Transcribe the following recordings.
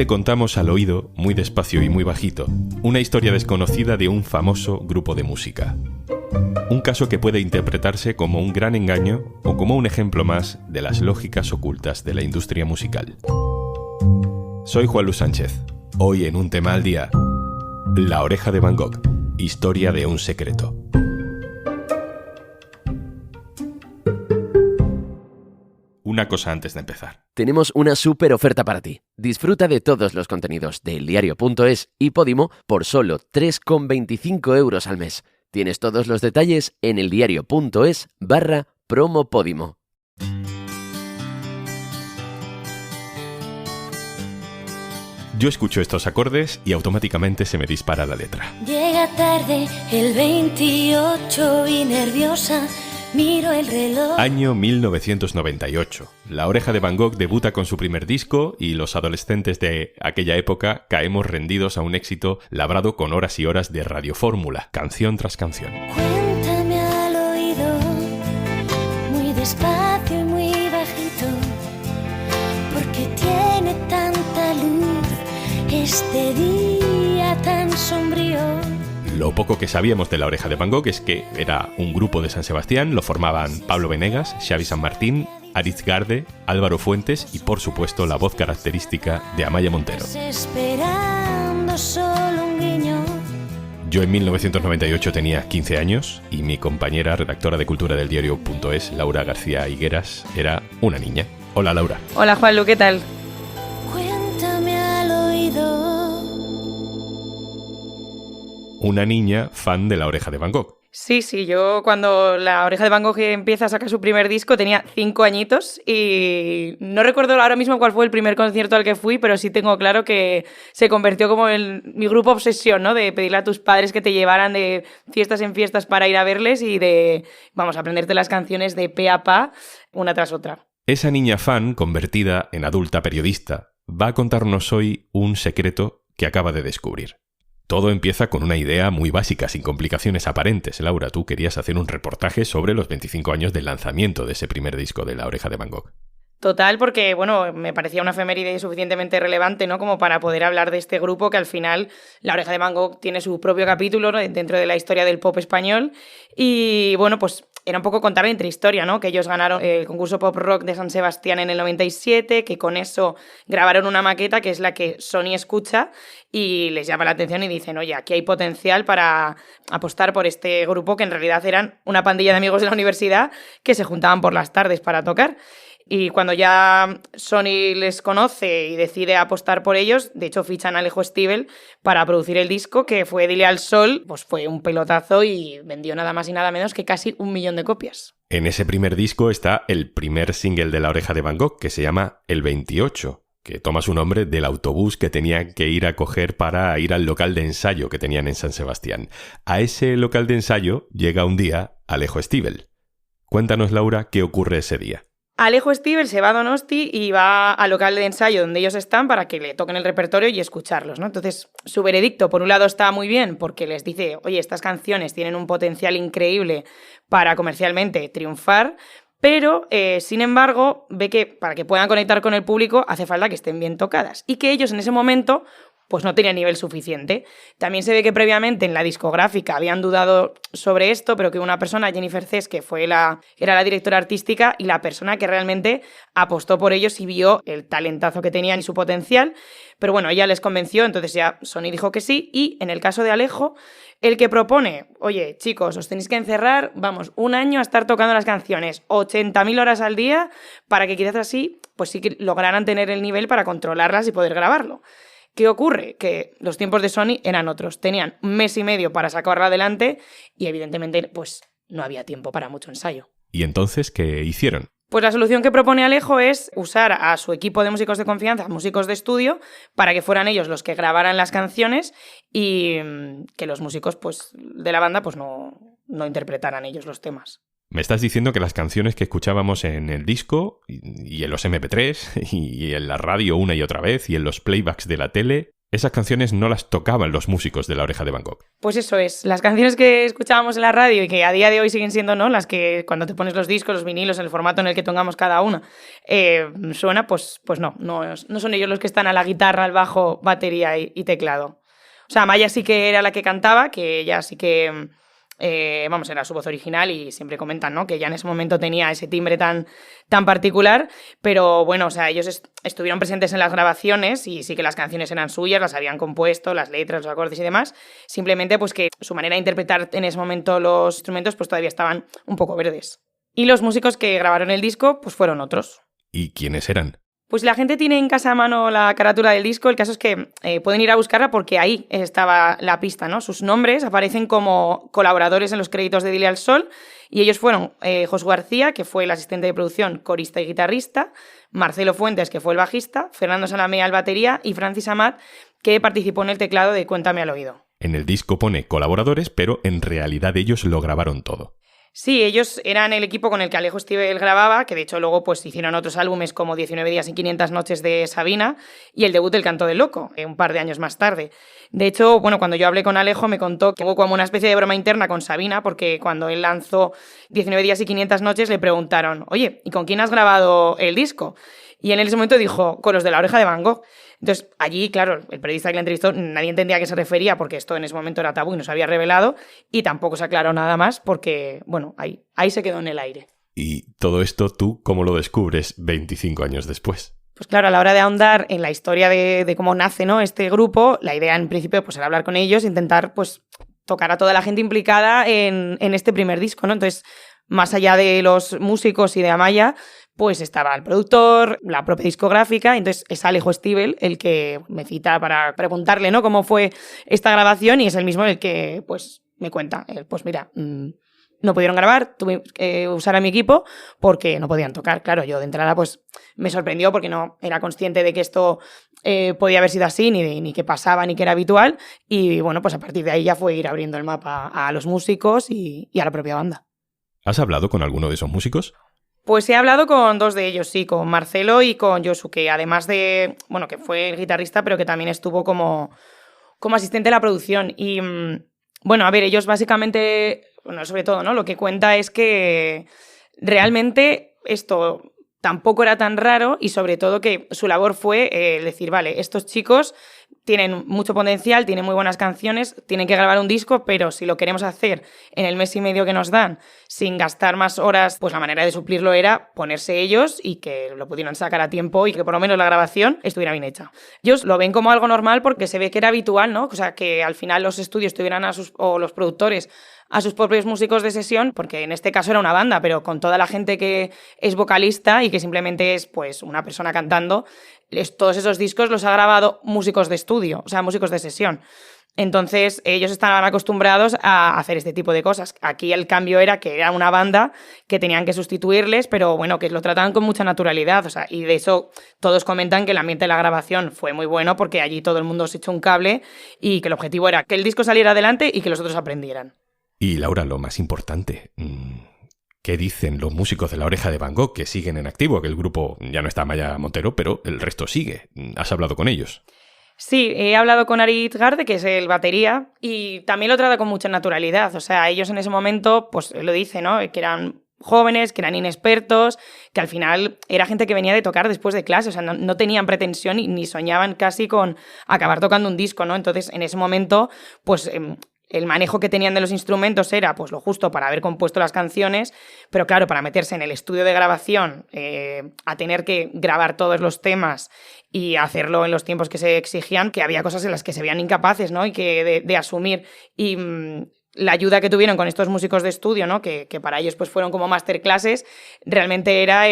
te contamos al oído, muy despacio y muy bajito, una historia desconocida de un famoso grupo de música. Un caso que puede interpretarse como un gran engaño o como un ejemplo más de las lógicas ocultas de la industria musical. Soy Juan Luis Sánchez. Hoy en Un Tema al Día, La Oreja de Van Gogh, historia de un secreto. Una cosa antes de empezar. Tenemos una súper oferta para ti. Disfruta de todos los contenidos de eldiario.es y Podimo por solo 3,25 € al mes. Tienes todos los detalles en eldiario.es/promo Podimo. Yo escucho estos acordes y automáticamente se me dispara la letra. Llega tarde el 28 y nerviosa miro el reloj. Año 1998. La Oreja de Van Gogh debuta con su primer disco y los adolescentes de aquella época caemos rendidos a un éxito labrado con horas y horas de radiofórmula, canción tras canción. Cuéntame al oído, muy despacio y muy bajito, porque tiene tanta luz este día tan sombrío. Lo poco que sabíamos de La Oreja de Van Gogh es que era un grupo de San Sebastián, lo formaban Pablo Venegas, Xavi San Martín, Aritz Garde, Álvaro Fuentes y, por supuesto, la voz característica de Amaya Montero. Esperando solo un guiño. Yo en 1998 tenía 15 años y mi compañera, redactora de cultura del diario.es, Laura García Higueras, era una niña. Hola, Laura. Hola, Juanlu, ¿qué tal? Cuéntame al oído. Una niña fan de La Oreja de Van Gogh. Sí, yo cuando La Oreja de Van Gogh empieza a sacar su primer disco tenía 5 añitos y no recuerdo ahora mismo cuál fue el primer concierto al que fui, pero sí tengo claro que se convirtió como en mi grupo obsesión, ¿no? De pedirle a tus padres que te llevaran de fiestas en fiestas para ir a verles y de, aprenderte las canciones de pe a pa, una tras otra. Esa niña fan, convertida en adulta periodista, va a contarnos hoy un secreto que acaba de descubrir. Todo empieza con una idea muy básica, sin complicaciones aparentes. Laura, tú querías hacer un reportaje sobre los 25 años del lanzamiento de ese primer disco de La Oreja de Van Gogh. Total, porque, me parecía una efeméride suficientemente relevante, ¿no? Como para poder hablar de este grupo que al final La Oreja de Van Gogh tiene su propio capítulo, ¿no? Dentro de la historia del pop español. Y, era un poco contar la intrahistoria, ¿no? Que ellos ganaron el concurso Pop Rock de San Sebastián en el 97, que con eso grabaron una maqueta que es la que Sony escucha y les llama la atención y dicen, oye, aquí hay potencial para apostar por este grupo que en realidad eran una pandilla de amigos de la universidad que se juntaban por las tardes para tocar. Y cuando ya Sony les conoce y decide apostar por ellos, de hecho fichan a Alejo Stivel para producir el disco, que fue Dile al Sol, pues fue un pelotazo y vendió nada más y nada menos que casi 1 millón de copias. En ese primer disco está el primer single de La Oreja de Van Gogh, que se llama El 28, que toma su nombre del autobús que tenían que ir a coger para ir al local de ensayo que tenían en San Sebastián. A ese local de ensayo llega un día Alejo Stivel. Cuéntanos, Laura, ¿qué ocurre ese día? Alejo Stivel se va a Donosti y va al local de ensayo donde ellos están para que le toquen el repertorio y escucharlos, ¿no? Entonces, su veredicto, por un lado, está muy bien porque les dice, oye, estas canciones tienen un potencial increíble para comercialmente triunfar, pero, sin embargo, ve que para que puedan conectar con el público hace falta que estén bien tocadas y que ellos en ese momento pues no tenía nivel suficiente. También se ve que previamente en la discográfica habían dudado sobre esto, pero que una persona, Jennifer Cés, que era la directora artística y la persona que realmente apostó por ellos y vio el talentazo que tenían y su potencial. Pero ella les convenció, entonces ya Sony dijo que sí, y en el caso de Alejo, el que propone, oye, chicos, os tenéis que encerrar, 1 año a estar tocando las canciones, 80.000 horas al día, para que quizás así, pues sí que lograran tener el nivel para controlarlas y poder grabarlo. ¿Qué ocurre? Que los tiempos de Sony eran otros. Tenían 1 mes y medio para sacarla adelante y evidentemente pues no había tiempo para mucho ensayo. ¿Y entonces qué hicieron? Pues la solución que propone Alejo es usar a su equipo de músicos de confianza, músicos de estudio, para que fueran ellos los que grabaran las canciones y que los músicos pues, de la banda pues, no interpretaran ellos los temas. Me estás diciendo que las canciones que escuchábamos en el disco y en los MP3 y en la radio una y otra vez y en los playbacks de la tele Esas canciones no las tocaban los músicos de La Oreja de Van Gogh. Pues eso es, las canciones que escuchábamos en la radio y que a día de hoy siguen siendo, ¿no?, las que cuando te pones los discos, los vinilos, en el formato en el que tengamos cada una, suena, pues no son ellos los que están a la guitarra, al bajo, batería y teclado. O sea, Amaya sí que era la que cantaba, que ella sí que... era su voz original y siempre comentan, ¿no?, que ya en ese momento tenía ese timbre tan particular, pero bueno, o sea, ellos estuvieron presentes en las grabaciones y sí que las canciones eran suyas, las habían compuesto, las letras, los acordes y demás, simplemente pues que su manera de interpretar en ese momento los instrumentos pues todavía estaban un poco verdes. Y los músicos que grabaron el disco pues fueron otros. ¿Y quiénes eran? Pues la gente tiene en casa a mano la carátula del disco, el caso es que pueden ir a buscarla porque ahí estaba la pista, ¿no? Sus nombres aparecen como colaboradores en los créditos de Dile al Sol y ellos fueron Josu García, que fue el asistente de producción, corista y guitarrista, Marcelo Fuentes, que fue el bajista, Fernando Salamea, el batería, y Francis Amat, que participó en el teclado de Cuéntame al oído. En el disco pone colaboradores, pero en realidad ellos lo grabaron todo. Sí, ellos eran el equipo con el que Alejo Stivel grababa, que de hecho luego pues hicieron otros álbumes como 19 días y 500 noches de Sabina y el debut del Canto del Loco, un par de años más tarde. De hecho, bueno, cuando yo hablé con Alejo me contó que hubo como una especie de broma interna con Sabina, porque cuando él lanzó 19 días y 500 noches le preguntaron, oye, ¿y con quién has grabado el disco? Y en ese momento dijo, con los de La Oreja de Van Gogh. Entonces, allí, claro, el periodista que le entrevistó, nadie entendía a qué se refería porque esto en ese momento era tabú y no se había revelado y tampoco se aclaró nada más porque, bueno, ahí se quedó en el aire. ¿Y todo esto tú cómo lo descubres 25 años después? Pues claro, a la hora de ahondar en la historia de cómo nace, ¿no?, este grupo, la idea en principio pues era hablar con ellos, intentar pues tocar a toda la gente implicada en este primer disco, ¿no? Entonces, más allá de los músicos y de Amaya, pues estaba el productor, la propia discográfica, entonces es Alejo Stivel el que me cita para preguntarle, ¿no?, cómo fue esta grabación y es el mismo el que pues me cuenta, pues mira, no pudieron grabar, tuve que usar a mi equipo porque no podían tocar. Claro, yo de entrada pues me sorprendió porque no era consciente de que esto podía haber sido así, ni que pasaba, ni que era habitual y bueno, pues a partir de ahí ya fue ir abriendo el mapa a los músicos y a la propia banda. ¿Has hablado con alguno de esos músicos? Pues he hablado con dos de ellos, sí, con Marcelo y con Josu, que además de, bueno, que fue el guitarrista, pero que también estuvo como asistente de la producción. Y, bueno, a ver, ellos básicamente, bueno, sobre todo, ¿no?, lo que cuenta es que realmente esto tampoco era tan raro y sobre todo que su labor fue decir, vale, estos chicos tienen mucho potencial, tienen muy buenas canciones, tienen que grabar un disco, pero si lo queremos hacer en el mes y medio que nos dan, sin gastar más horas, pues la manera de suplirlo era ponerse ellos y que lo pudieran sacar a tiempo y que por lo menos la grabación estuviera bien hecha. Ellos lo ven como algo normal porque se ve que era habitual, ¿no? O sea, que al final los estudios tuvieran o los productores a sus propios músicos de sesión, porque en este caso era una banda, pero con toda la gente que es vocalista y que simplemente es pues una persona cantando, todos esos discos los ha grabado músicos de estudio, o sea, músicos de sesión. Entonces, ellos estaban acostumbrados a hacer este tipo de cosas. Aquí el cambio era que era una banda que tenían que sustituirles, pero bueno, que lo trataban con mucha naturalidad. O sea, y de eso todos comentan que el ambiente de la grabación fue muy bueno porque allí todo el mundo se echó un cable y que el objetivo era que el disco saliera adelante y que los otros aprendieran. Y Laura, lo más importante, ¿qué dicen los músicos de La Oreja de Van Gogh que siguen en activo? Que el grupo ya no está Amaya Montero, pero el resto sigue. ¿Has hablado con ellos? Sí, he hablado con Aritz Garde, que es el batería, y también lo trata con mucha naturalidad. O sea, ellos en ese momento, pues lo dice, ¿no?, que eran jóvenes, que eran inexpertos, que al final era gente que venía de tocar después de clase, o sea, no tenían pretensión ni soñaban casi con acabar tocando un disco, ¿no? Entonces, en ese momento, pues el manejo que tenían de los instrumentos era pues lo justo para haber compuesto las canciones, pero claro, para meterse en el estudio de grabación, a tener que grabar todos los temas y hacerlo en los tiempos que se exigían, que había cosas en las que se veían incapaces, ¿no?, y que de asumir. Y la ayuda que tuvieron con estos músicos de estudio, ¿no?, que para ellos pues fueron como masterclasses, realmente era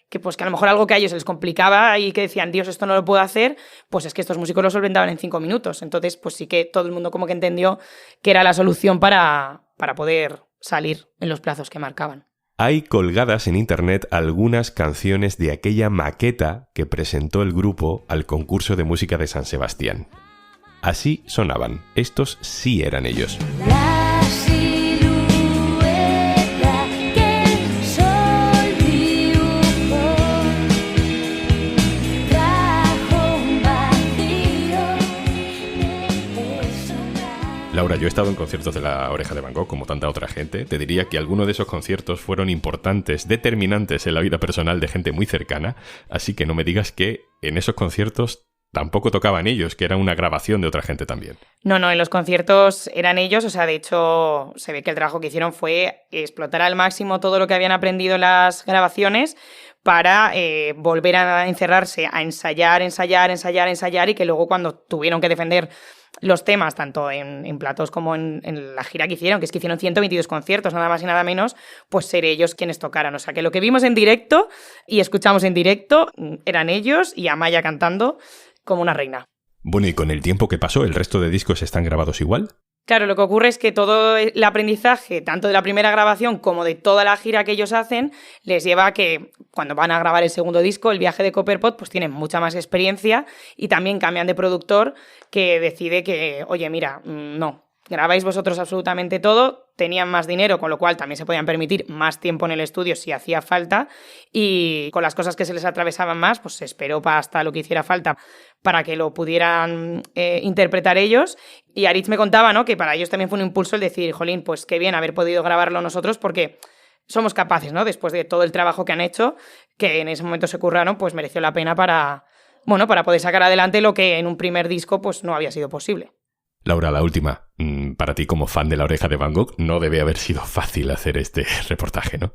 que pues que a lo mejor algo que a ellos se les complicaba y que decían, Dios, esto no lo puedo hacer, pues es que estos músicos lo solventaban en 5 minutos. Entonces, pues sí que todo el mundo como que entendió que era la solución para poder salir en los plazos que marcaban. Hay colgadas en internet algunas canciones de aquella maqueta que presentó el grupo al concurso de música de San Sebastián. Así sonaban. Estos sí eran ellos. La silueta que el sol dibujó trajo un vacío he estado en conciertos de La Oreja de Van Gogh, como tanta otra gente. Te diría que algunos de esos conciertos fueron importantes, determinantes en la vida personal de gente muy cercana, así que no me digas que en esos conciertos tampoco tocaban ellos, que era una grabación de otra gente también. No, en los conciertos eran ellos, o sea, de hecho se ve que el trabajo que hicieron fue explotar al máximo todo lo que habían aprendido en las grabaciones para volver a encerrarse, a ensayar y que luego cuando tuvieron que defender los temas, tanto en platos como en la gira que hicieron, que es que hicieron 122 conciertos, nada más y nada menos, pues ser ellos quienes tocaran. O sea, que lo que vimos en directo y escuchamos en directo eran ellos y Amaya cantando como una reina. Bueno, y con el tiempo que pasó, ¿el resto de discos están grabados igual? Claro, lo que ocurre es que todo el aprendizaje, tanto de la primera grabación como de toda la gira que ellos hacen, les lleva a que cuando van a grabar el segundo disco, El viaje de Copperpot, pues tienen mucha más experiencia y también cambian de productor que decide que, oye, mira, no, grabáis vosotros absolutamente todo, tenían más dinero, con lo cual también se podían permitir más tiempo en el estudio si hacía falta y con las cosas que se les atravesaban más, pues se esperó hasta lo que hiciera falta para que lo pudieran interpretar ellos. Y Aritz me contaba, ¿no?, que para ellos también fue un impulso el decir, jolín, pues qué bien haber podido grabarlo nosotros porque somos capaces, ¿no?, después de todo el trabajo que han hecho, que en ese momento se curraron, pues mereció la pena para poder sacar adelante lo que en un primer disco pues no había sido posible. Laura, la última. Para ti, como fan de La Oreja de Van Gogh, no debe haber sido fácil hacer este reportaje, ¿no?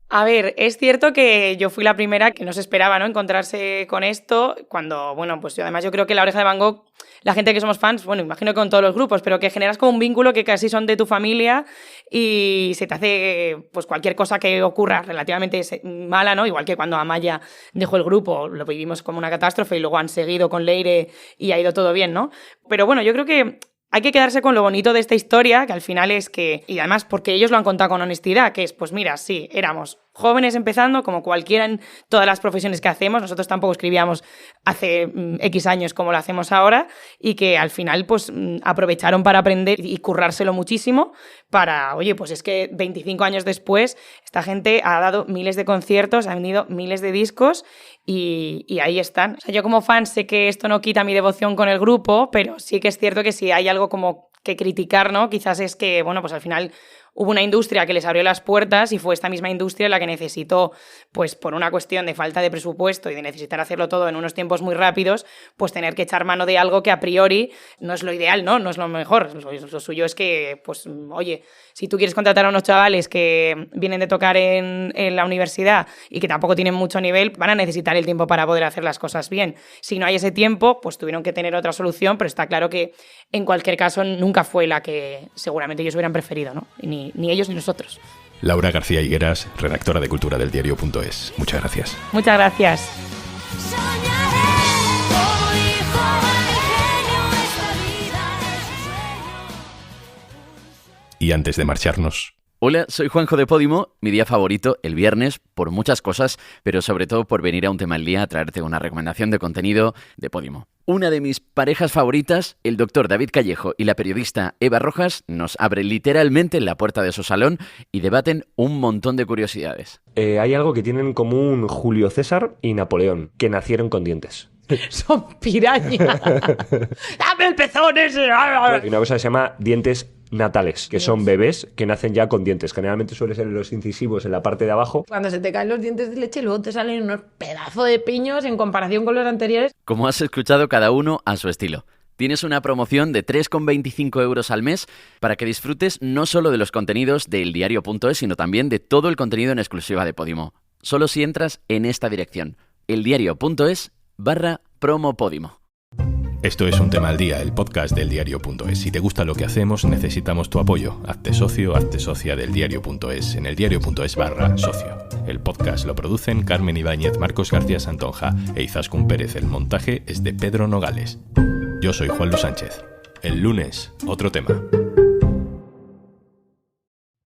A ver, es cierto que yo fui la primera que no se esperaba, ¿no?, encontrarse con esto, cuando, bueno, pues yo creo que La Oreja de Van Gogh, la gente que somos fans, bueno, imagino que con todos los grupos, pero que generas como un vínculo que casi son de tu familia y se te hace, pues cualquier cosa que ocurra relativamente mala, ¿no?, igual que cuando Amaya dejó el grupo, lo vivimos como una catástrofe y luego han seguido con Leire y ha ido todo bien, ¿no? Pero bueno, yo creo que hay que quedarse con lo bonito de esta historia, que al final es que, y además porque ellos lo han contado con honestidad, que es, pues mira, sí, éramos jóvenes empezando, como cualquiera en todas las profesiones que hacemos, nosotros tampoco escribíamos hace X años como lo hacemos ahora, y que al final pues aprovecharon para aprender y currárselo muchísimo para, oye, pues es que 25 años después esta gente ha dado miles de conciertos, ha vendido miles de discos y ahí están. O sea, yo como fan sé que esto no quita mi devoción con el grupo, pero sí que es cierto que si hay algo como que criticar, ¿no?, quizás es que, bueno, pues al final hubo una industria que les abrió las puertas y fue esta misma industria la que necesitó, pues por una cuestión de falta de presupuesto y de necesitar hacerlo todo en unos tiempos muy rápidos, pues tener que echar mano de algo que a priori no es lo ideal, ¿no? No es lo mejor. Lo suyo es que, pues, oye, si tú quieres contratar a unos chavales que vienen de tocar en la universidad y que tampoco tienen mucho nivel, van a necesitar el tiempo para poder hacer las cosas bien. Si no hay ese tiempo, pues tuvieron que tener otra solución, pero está claro que en cualquier caso nunca fue la que seguramente ellos hubieran preferido, ¿no? Ni ellos ni nosotros. Laura García Higueras, redactora de cultura del diario.es. Muchas gracias. Muchas gracias. Y antes de marcharnos... Hola, soy Juanjo de Podimo, mi día favorito, el viernes, por muchas cosas, pero sobre todo por venir a un tema al día a traerte una recomendación de contenido de Podimo. Una de mis parejas favoritas, el doctor David Callejo y la periodista Eva Rojas, nos abren literalmente la puerta de su salón y debaten un montón de curiosidades. Hay algo que tienen en común Julio César y Napoleón, que nacieron con dientes. Son pirañas. ¡Dame el pezón ese! Y una cosa que se llama dientes natales, que son bebés que nacen ya con dientes. Generalmente suelen ser los incisivos en la parte de abajo. Cuando se te caen los dientes de leche, luego te salen unos pedazos de piños en comparación con los anteriores. Como has escuchado, cada uno a su estilo. Tienes una promoción de 3,25 € al mes para que disfrutes no solo de los contenidos de eldiario.es, sino también de todo el contenido en exclusiva de Podimo. Solo si entras en esta dirección, eldiario.es/promo Podimo. Esto es Un Tema al Día, el podcast del diario.es. Si te gusta lo que hacemos, necesitamos tu apoyo. Hazte socio, hazte socia del diario.es en eldiario.es/socio. El podcast lo producen Carmen Ibáñez, Marcos García Santonja e Izaskun Pérez. El montaje es de Pedro Nogales. Yo soy Juan Luis Sánchez. El lunes, otro tema.